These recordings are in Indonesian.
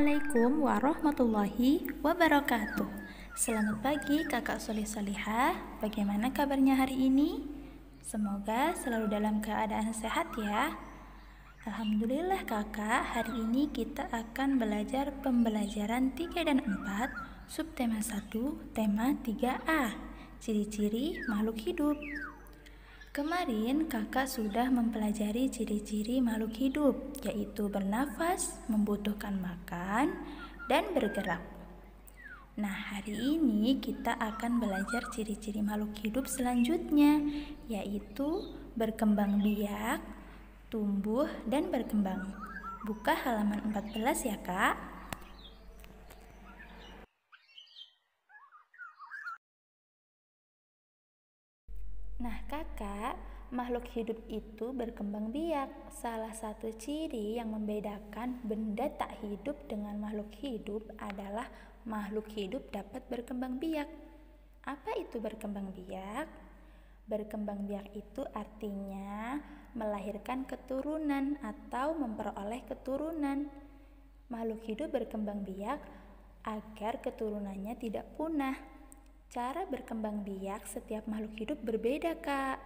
Assalamualaikum warahmatullahi wabarakatuh. Selamat pagi kakak soleh solihah. Bagaimana kabarnya hari ini? Semoga selalu dalam keadaan sehat ya. Alhamdulillah kakak, hari ini kita akan belajar pembelajaran 3 dan 4 subtema 1 tema 3A, ciri-ciri makhluk hidup. Kemarin kakak sudah mempelajari ciri-ciri makhluk hidup, yaitu bernafas, membutuhkan makan, dan bergerak. Nah, hari ini kita akan belajar ciri-ciri makhluk hidup selanjutnya, yaitu berkembang biak, tumbuh, dan berkembang. Buka halaman 14 ya kak. Nah kakak, makhluk hidup itu berkembang biak. Salah satu ciri yang membedakan benda tak hidup dengan makhluk hidup adalah makhluk hidup dapat berkembang biak. Apa itu berkembang biak? Berkembang biak itu artinya melahirkan keturunan atau memperoleh keturunan. Makhluk hidup berkembang biak agar keturunannya tidak punah. Cara berkembang biak setiap makhluk hidup berbeda kak.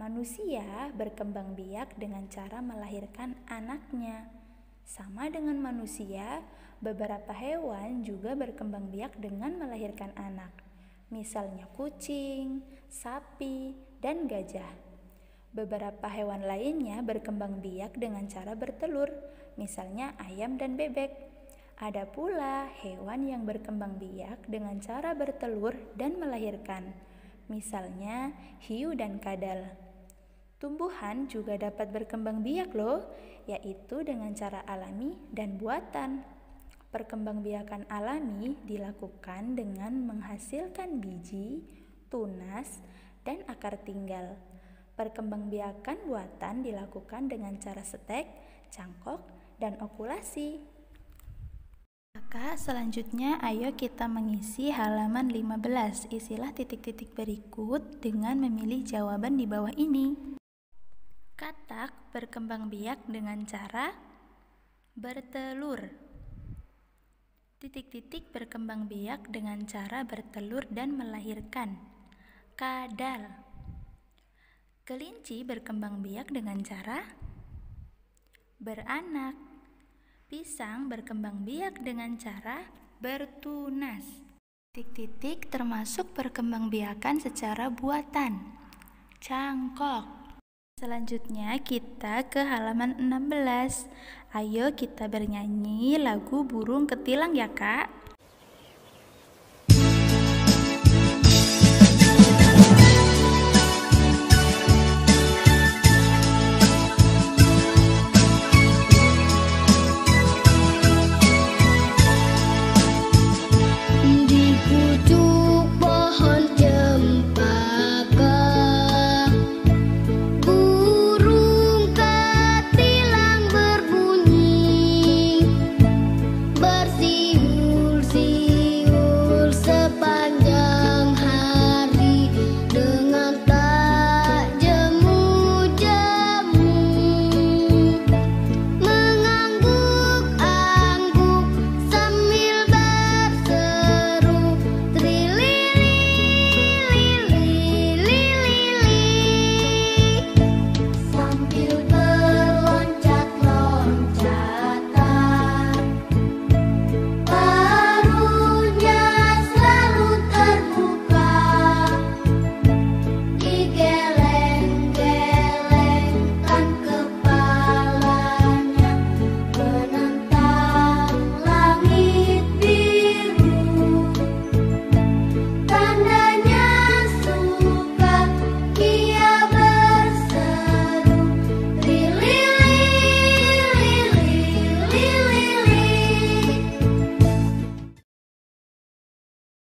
Manusia berkembang biak dengan cara melahirkan anaknya. Sama dengan manusia, beberapa hewan juga berkembang biak dengan melahirkan anak. Misalnya kucing, sapi, dan gajah. Beberapa hewan lainnya berkembang biak dengan cara bertelur, misalnya ayam dan bebek. Ada pula hewan yang berkembang biak dengan cara bertelur dan melahirkan, misalnya hiu dan kadal. Tumbuhan juga dapat berkembang biak loh, yaitu dengan cara alami dan buatan. Perkembangbiakan alami dilakukan dengan menghasilkan biji, tunas, dan akar tinggal. Perkembangbiakan buatan dilakukan dengan cara setek, cangkok, dan okulasi. Kakak, selanjutnya ayo kita mengisi halaman 15. Isilah titik-titik berikut dengan memilih jawaban di bawah ini. Katak berkembang biak dengan cara bertelur. Titik-titik berkembang biak dengan cara bertelur dan melahirkan. Kadal. Kelinci berkembang biak dengan cara beranak. Pisang berkembang biak dengan cara bertunas. Titik-titik termasuk perkembangbiakan secara buatan. Cangkok. Selanjutnya kita ke halaman 16. Ayo kita bernyanyi lagu burung ketilang ya kak.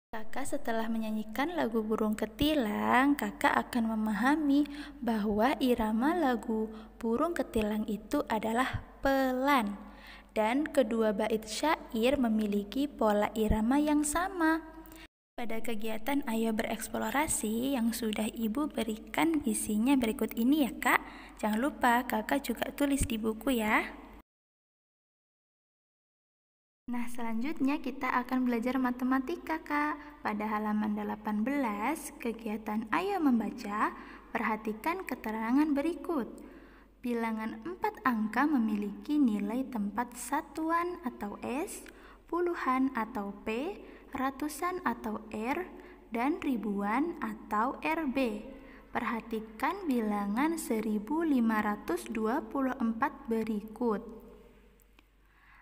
Kakak setelah menyanyikan lagu burung ketilang, kakak akan memahami bahwa irama lagu burung ketilang itu adalah pelan. Dan kedua bait syair memiliki pola irama yang sama. Pada kegiatan Ayo Bereksplorasi yang sudah Ibu berikan isinya berikut ini ya Kak. Jangan lupa kakak juga tulis di buku ya. Nah, selanjutnya kita akan belajar matematika, Kak. Pada halaman 18, kegiatan Ayo Membaca, perhatikan keterangan berikut. Bilangan 4 angka memiliki nilai tempat satuan atau S, puluhan atau P, ratusan atau R, dan ribuan atau RB. Perhatikan bilangan 1524 berikut.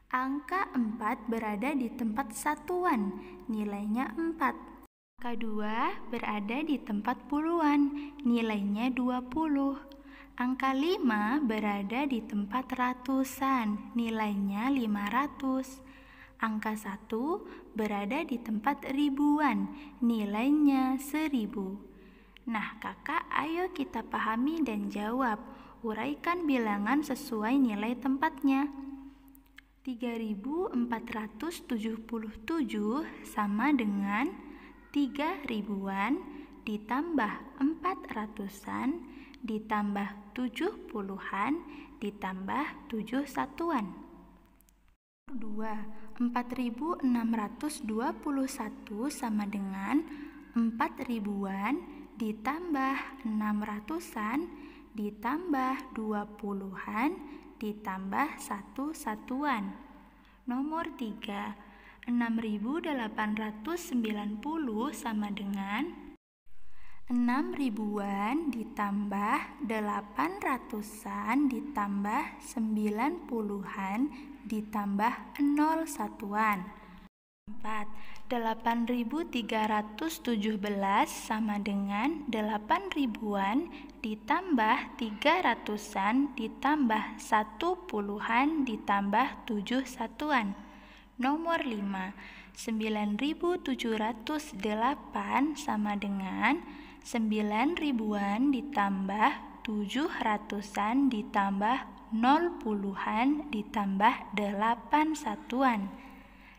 Angka 4 berada di tempat satuan, nilainya 4. Angka 2 berada di tempat puluhan, nilainya 20. Angka 5 berada di tempat ratusan, nilainya 500. Angka 1 berada di tempat ribuan, nilainya 1000. Nah, kakak, ayo kita pahami dan jawab. Uraikan bilangan sesuai nilai tempatnya. 3477 sama dengan 3 ribuan ditambah 4 ratusan ditambah 7 puluhan ditambah 7 satuan. 2. 4621 sama dengan 4 ribuan ditambah 6 ratusan ditambah 2 puluhan ditambah 1 satuan. Nomor 3, 6890 sama dengan 6 ribuan ditambah 8 ratusan ditambah 9 puluhan ditambah 0 satuan. 4. 8317 sama dengan 8 ribuan ditambah 3 ratusan ditambah 1 puluhan ditambah 7 satuan. Nomor 5. 9708 sama dengan 9 ribuan ditambah 7 ratusan ditambah 0 puluhan ditambah 8 satuan.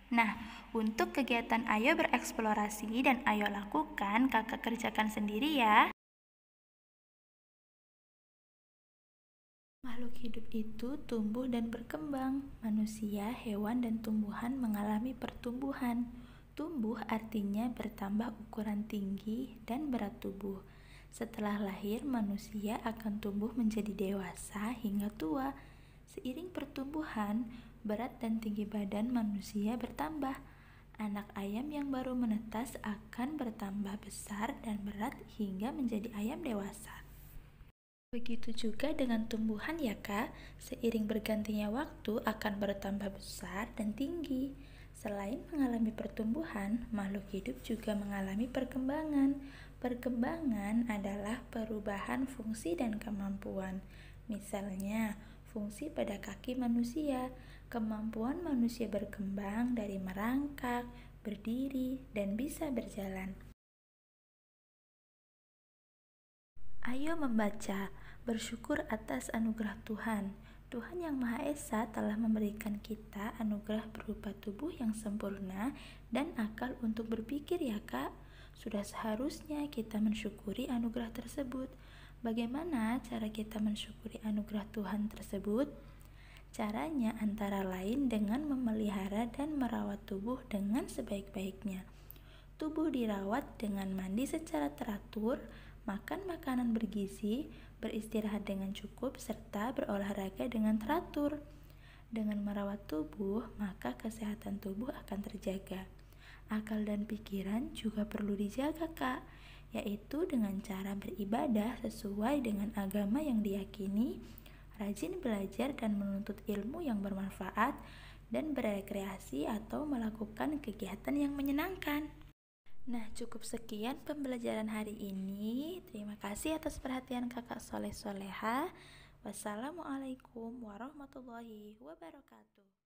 Nah, untuk kegiatan Ayo bereksplorasi dan Ayo lakukan, kakak kerjakan sendiri ya. Makhluk hidup itu tumbuh dan berkembang. Manusia, hewan, dan tumbuhan mengalami pertumbuhan. Tumbuh artinya bertambah ukuran tinggi dan berat tubuh. Setelah lahir, manusia akan tumbuh menjadi dewasa hingga tua. Seiring pertumbuhan, berat dan tinggi badan manusia bertambah. Anak ayam yang baru menetas akan bertambah besar dan berat hingga menjadi ayam dewasa. Begitu juga dengan tumbuhan ya Kak, seiring bergantinya waktu akan bertambah besar dan tinggi. Selain mengalami pertumbuhan, makhluk hidup juga mengalami perkembangan. Perkembangan adalah perubahan fungsi dan kemampuan. Misalnya, fungsi pada kaki manusia. Kemampuan manusia berkembang dari merangkak, berdiri, dan bisa berjalan. Ayo membaca, bersyukur atas anugerah Tuhan. Tuhan Yang Maha Esa telah memberikan kita anugerah berupa tubuh yang sempurna dan akal untuk berpikir ya Kak. Sudah seharusnya kita mensyukuri anugerah tersebut. Bagaimana cara kita mensyukuri anugerah Tuhan tersebut? Caranya antara lain dengan memelihara dan merawat tubuh dengan sebaik-baiknya. Tubuh dirawat dengan mandi secara teratur, makan makanan bergizi, beristirahat dengan cukup, serta berolahraga dengan teratur. Dengan merawat tubuh, maka kesehatan tubuh akan terjaga. Akal dan pikiran juga perlu dijaga, Kak, yaitu dengan cara beribadah sesuai dengan agama yang diyakini, rajin belajar dan menuntut ilmu yang bermanfaat, dan berekreasi atau melakukan kegiatan yang menyenangkan. Nah, cukup sekian pembelajaran hari ini. Terima kasih atas perhatian kakak Soleh Soleha. Wassalamualaikum warahmatullahi wabarakatuh.